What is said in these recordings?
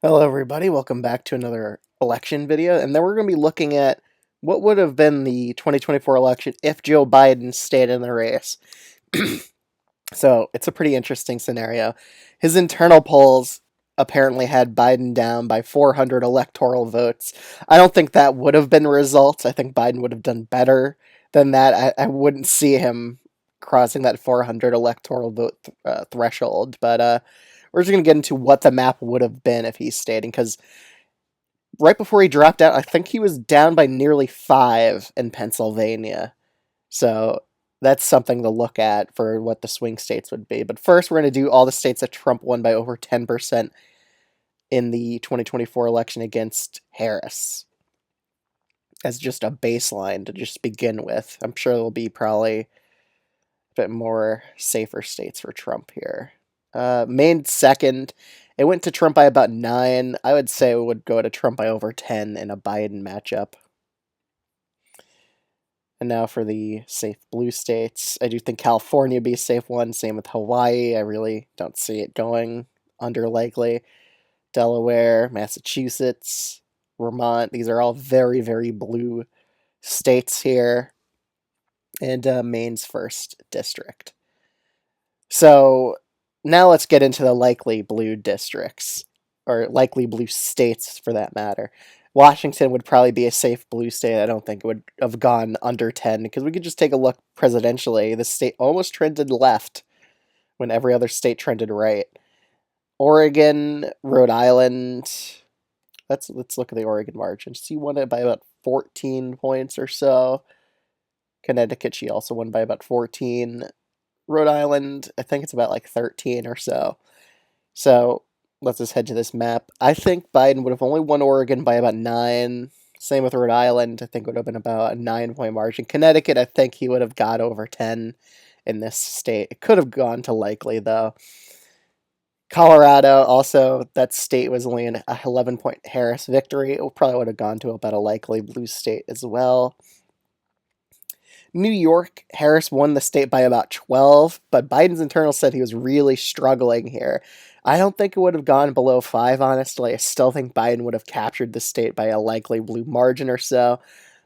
Hello, everybody. Welcome back to another election video. And then we're going to be looking at what would have been the 2024 election if Joe Biden stayed in the race. So it's a pretty interesting scenario. His internal polls apparently had Biden down by 400 electoral votes. I don't think that would have been results. I think Biden would have done better than that. I wouldn't see him crossing that 400 electoral vote threshold. But we're just going to get into what the map would have been if he stayed. Because right before he dropped out, I think he was down by nearly 5 in Pennsylvania. So that's something to look at for what the swing states would be. But first, we're going to do all the states that Trump won by over 10% in the 2024 election against Harris as just a baseline to just begin with. I'm sure there'll be probably a bit more safer states for Trump here. Maine second. It went to Trump by about 9. I would say it would go to Trump by over 10 in a Biden matchup. And now for the safe blue states. I do think California would be a safe one. Same with Hawaii. I really don't see it going under likely. Delaware, Massachusetts, Vermont. These are all very, very blue states here. And Maine's first district. So now let's get into the likely blue districts, or likely blue states for that matter. Washington would probably be a safe blue state. I don't think it would have gone under 10 because we could just take a look presidentially. The state almost trended left when every other state trended right. Oregon, Rhode Island. Let's look at the Oregon margin. She won it by about 14 points or so. Connecticut, she also won by about 14. Rhode Island, I think it's about like 13 or so. So let's just head to this map. I think Biden would have only won Oregon by about 9. Same with Rhode Island. I think it would have been about a 9-point margin. Connecticut, I think he would have got over 10 in this state. It could have gone to likely, though. Colorado, also, that state was only an 11-point Harris victory. It probably would have gone to about a likely blue state as well. New York, Harris won the state by about 12, but Biden's internal said he was really struggling here. I don't think it would have gone below 5, honestly. I still think Biden would have captured the state by a likely blue margin or so,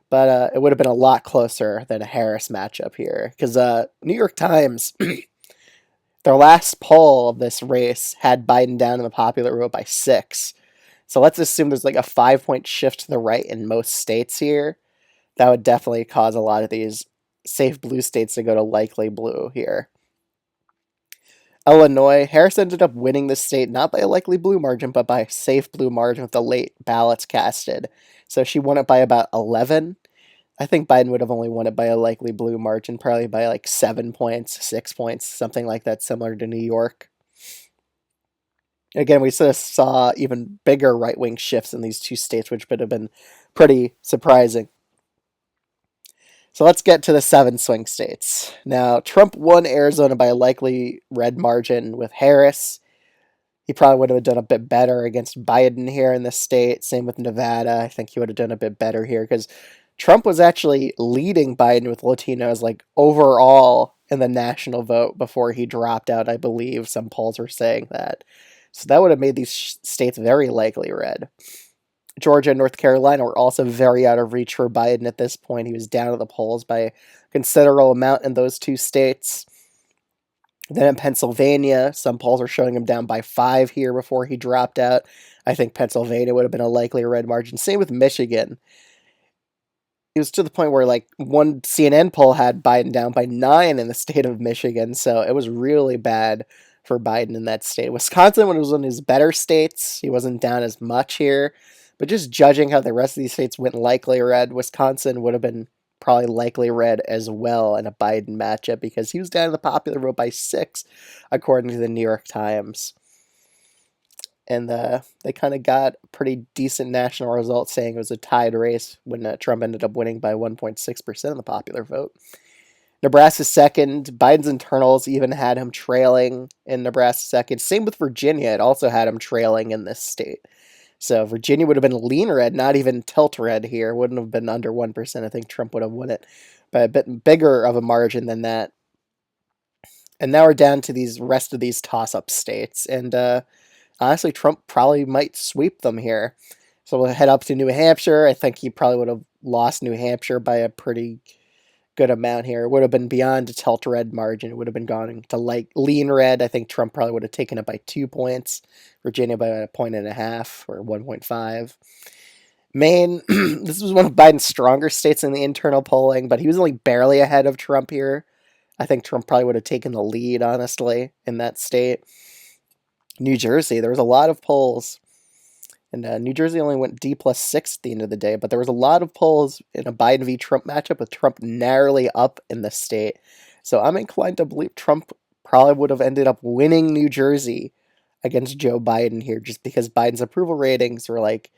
but it would have been a lot closer than a Harris matchup here. Because New York Times, their last poll of this race had Biden down in the popular vote by 6. So let's assume there's like a 5-point shift to the right in most states here. That would definitely cause a lot of these safe blue states to go to likely blue here. Illinois, Harris ended up winning this state not by a likely blue margin, but by a safe blue margin with the late ballots casted. So she won it by about 11. I think Biden would have only won it by a likely blue margin, probably by like 7 points, 6 points, something like that, similar to New York. Again, we sort of saw even bigger right-wing shifts in these two states, which would have been pretty surprising. So let's get to the 7 swing states. Now, Trump won Arizona by a likely red margin with Harris. He probably would have done a bit better against Biden here in this state. Same with Nevada. I think he would have done a bit better here because Trump was actually leading Biden with Latinos like overall in the national vote before he dropped out, I believe. Some polls were saying that. So that would have made these states very likely red. Georgia and North Carolina were also very out of reach for Biden at this point. He was down at the polls by a considerable amount in those two states. Then in Pennsylvania, some polls are showing him down by 5 here before he dropped out. I think Pennsylvania would have been a likely red margin. Same with Michigan. It was to the point where like one CNN poll had Biden down by 9 in the state of Michigan, so it was really bad for Biden in that state. Wisconsin, when it was one of his better states, he wasn't down as much here. But just judging how the rest of these states went likely red, Wisconsin would have been probably likely red as well in a Biden matchup because he was down in the popular vote by 6, according to the New York Times. And they kind of got a pretty decent national result saying it was a tied race when Trump ended up winning by 1.6% of the popular vote. Nebraska second. Biden's internals even had him trailing in Nebraska second. Same with Virginia. It also had him trailing in this state. So Virginia would have been lean red, not even tilt red here. Wouldn't have been under 1%. I think Trump would have won it by a bit bigger of a margin than that. And now we're down to these rest of these toss-up states. And honestly, Trump probably might sweep them here. So we'll head up to New Hampshire. I think he probably would have lost New Hampshire by a pretty good amount here. It would have been beyond a tilt red margin. It would have been gone to like lean red. I think Trump probably would have taken it by 2 points. Virginia by a point and a half or 1.5. Maine, this was one of Biden's stronger states in the internal polling, but he was only barely ahead of Trump here. I think Trump probably would have taken the lead, honestly, in that state. New Jersey, there was a lot of polls, and New Jersey only went D+6 at the end of the day, but there was a lot of polls in a Biden v. Trump matchup with Trump narrowly up in the state. So I'm inclined to believe Trump probably would have ended up winning New Jersey against Joe Biden here, just because Biden's approval ratings were like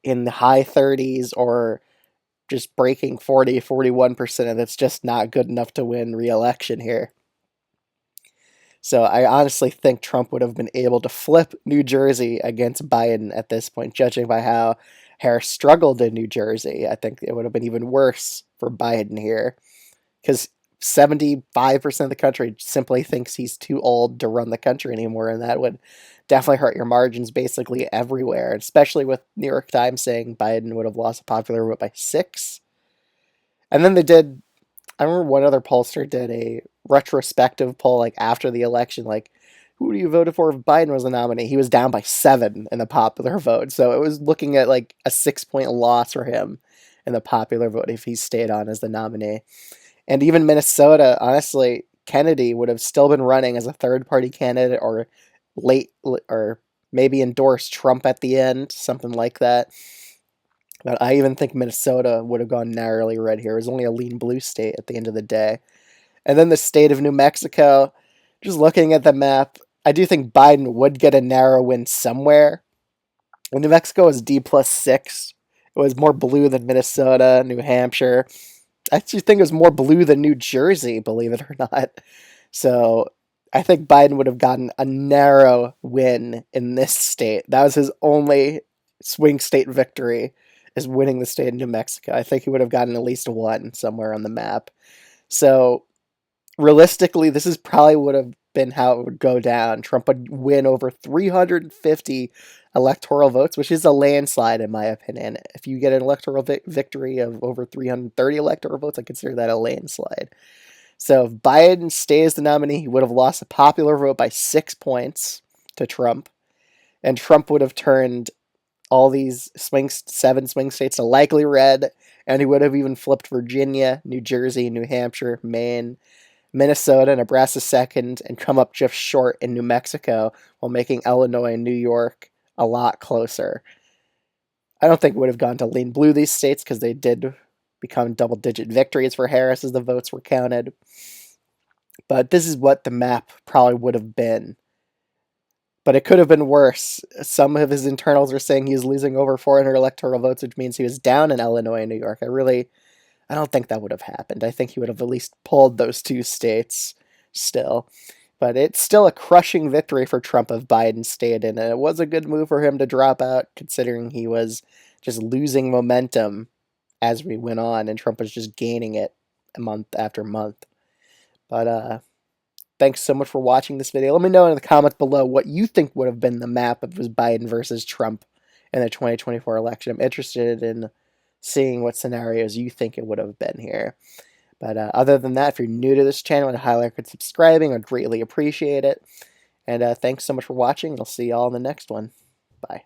in the high 30s or just breaking 40, 41%, and that's just not good enough to win re-election here. So I honestly think Trump would have been able to flip New Jersey against Biden at this point, judging by how Harris struggled in New Jersey. I think it would have been even worse for Biden here because 75% of the country simply thinks he's too old to run the country anymore, and that would definitely hurt your margins basically everywhere, especially with New York Times saying Biden would have lost a popular vote by 6. And then they did, I remember one other pollster did a retrospective poll like after the election, like who do you voted for if Biden was the nominee? He was down by 7 in the popular vote, so it was looking at like a 6-point loss for him in the popular vote if he stayed on as the nominee. And even Minnesota, honestly, Kennedy would have still been running as a third-party candidate or late or maybe endorsed Trump at the end, something like that. But I even think Minnesota would have gone narrowly red here. It was only a lean blue state at the end of the day. And then the state of New Mexico, just looking at the map, I do think Biden would get a narrow win somewhere. When New Mexico was D+6, it was more blue than Minnesota, New Hampshire. I actually think it was more blue than New Jersey, believe it or not. So I think Biden would have gotten a narrow win in this state. That was his only swing state victory, is winning the state of New Mexico. I think he would have gotten at least one somewhere on the map. So realistically, this is probably would have been how it would go down. Trump would win over 350 electoral votes, which is a landslide in my opinion. If you get an electoral victory of over 330 electoral votes, I consider that a landslide. So if Biden stays the nominee, he would have lost a popular vote by 6 points to Trump, and Trump would have turned all these 7 swing states to likely red, and he would have even flipped Virginia, New Jersey, New Hampshire, Maine, Minnesota, Nebraska second, and come up just short in New Mexico while making Illinois and New York a lot closer. I don't think it would have gone to lean blue these states because they did become double-digit victories for Harris as the votes were counted. But this is what the map probably would have been. But it could have been worse. Some of his internals are saying he was losing over 400 electoral votes, which means he was down in Illinois and New York. I don't think that would have happened. I think he would have at least pulled those 2 states still. But it's still a crushing victory for Trump if Biden stayed in. And it was a good move for him to drop out, considering he was just losing momentum as we went on, and Trump was just gaining it month after month. But thanks so much for watching this video. Let me know in the comments below what you think would have been the map if it was Biden versus Trump in the 2024 election. I'm interested in seeing what scenarios you think it would have been here. But other than that, if you're new to this channel, I'd highly recommend subscribing. I'd greatly appreciate it. And thanks so much for watching. I'll see you all in the next one. Bye.